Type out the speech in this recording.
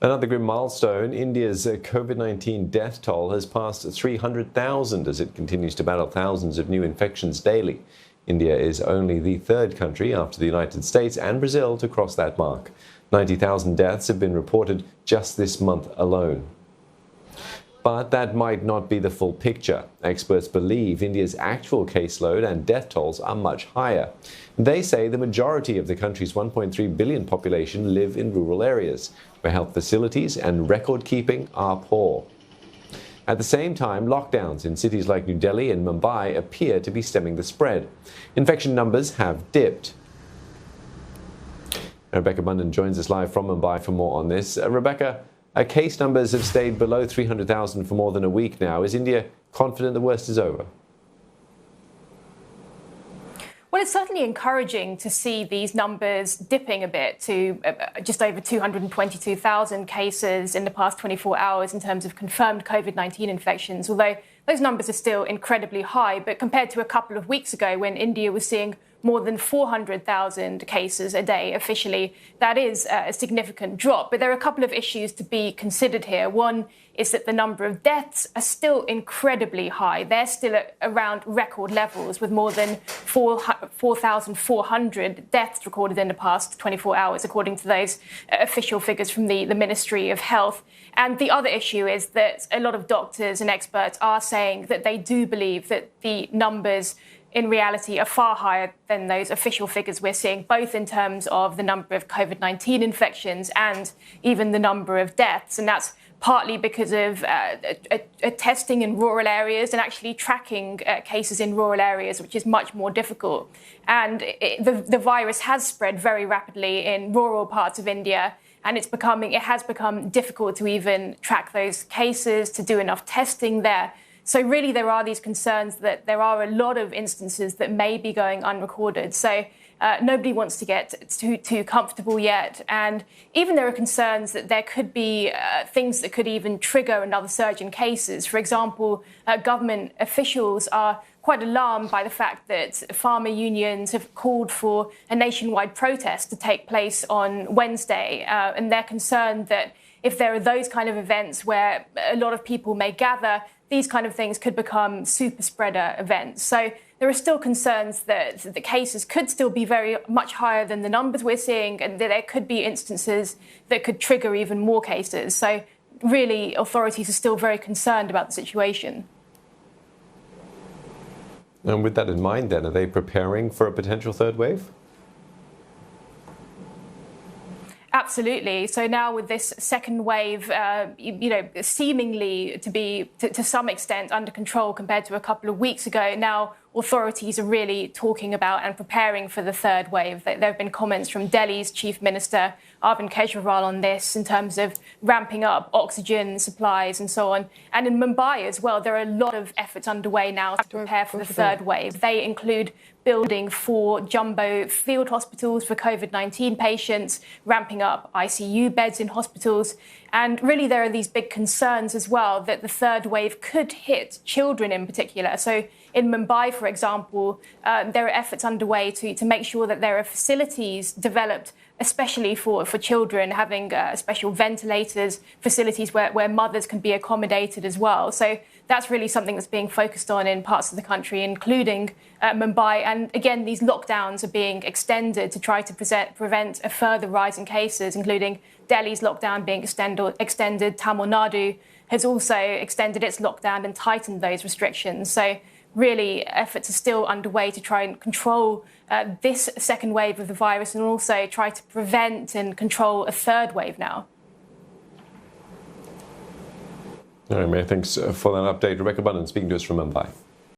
Another grim milestone, India's COVID-19 death toll has passed 300,000 as it continues to battle thousands of new infections daily. India is only the third country after the United States and Brazil to cross that mark. 90,000 deaths have been reported just this month alone. But that might not be the full picture. Experts believe India's actual caseload and death tolls are much higher. They say the majority of the country's 1.3 billion population live in rural areas, where health facilities and record-keeping are poor. At the same time, lockdowns in cities like New Delhi and Mumbai appear to be stemming the spread. Infection numbers have dipped. Rebecca Bundan joins us live from Mumbai for more on this. Rebecca, case numbers have stayed below 300,000 for more than a week now. Is India confident the worst is over? Well, it's certainly encouraging to see these numbers dipping a bit to just over 222,000 cases in the past 24 hours in terms of confirmed COVID-19 infections, although those numbers are still incredibly high. But compared to a couple of weeks ago when India was seeing more than 400,000 cases a day officially, that is a significant drop. But there are a couple of issues to be considered here. One is that the number of deaths are still incredibly high. They're still at around record levels, with more than 4,400 deaths recorded in the past 24 hours, according to those official figures from the Ministry of Health. And the other issue is that a lot of doctors and experts are saying that they do believe that the numbers in reality are far higher than those official figures we're seeing, both in terms of the number of COVID-19 infections and even the number of deaths. And that's partly because of testing in rural areas and actually tracking cases in rural areas, which is much more difficult. And the virus has spread very rapidly in rural parts of India, and it has become difficult to even track those cases, to do enough testing there. So really, there are these concerns that there are a lot of instances that may be going unrecorded. So nobody wants to get too comfortable yet. And even there are concerns that there could be things that could even trigger another surge in cases. For example, government officials are quite alarmed by the fact that farmer unions have called for a nationwide protest to take place on Wednesday. And they're concerned that if there are those kind of events where a lot of people may gather, these kind of things could become super spreader events. So there are still concerns that the cases could still be very much higher than the numbers we're seeing, and that there could be instances that could trigger even more cases. So really, authorities are still very concerned about the situation. And with that in mind, then, are they preparing for a potential third wave? Absolutely. So now with this second wave, seemingly to be to some extent under control compared to a couple of weeks ago, now authorities are really talking about and preparing for the third wave. There have been comments from Delhi's Chief Minister, Arvind Kejriwal, on this in terms of ramping up oxygen supplies and so on. And in Mumbai as well, there are a lot of efforts underway now to prepare for the third wave. They include building 4 jumbo field hospitals for COVID-19 patients, ramping up ICU beds in hospitals. And really, there are these big concerns as well that the third wave could hit children in particular. So in Mumbai, for example, there are efforts underway to make sure that there are facilities developed especially for children, having special ventilators, facilities where mothers can be accommodated as well. So that's really something that's being focused on in parts of the country, including Mumbai. And again, these lockdowns are being extended to try to prevent a further rise in cases, including Delhi's lockdown being extended. Tamil Nadu has also extended its lockdown and tightened those restrictions. So really, efforts are still underway to try and control this second wave of the virus, and also try to prevent and control a third wave now. All right, Mary, thanks for that update. Rebecca Bundan speaking to us from Mumbai.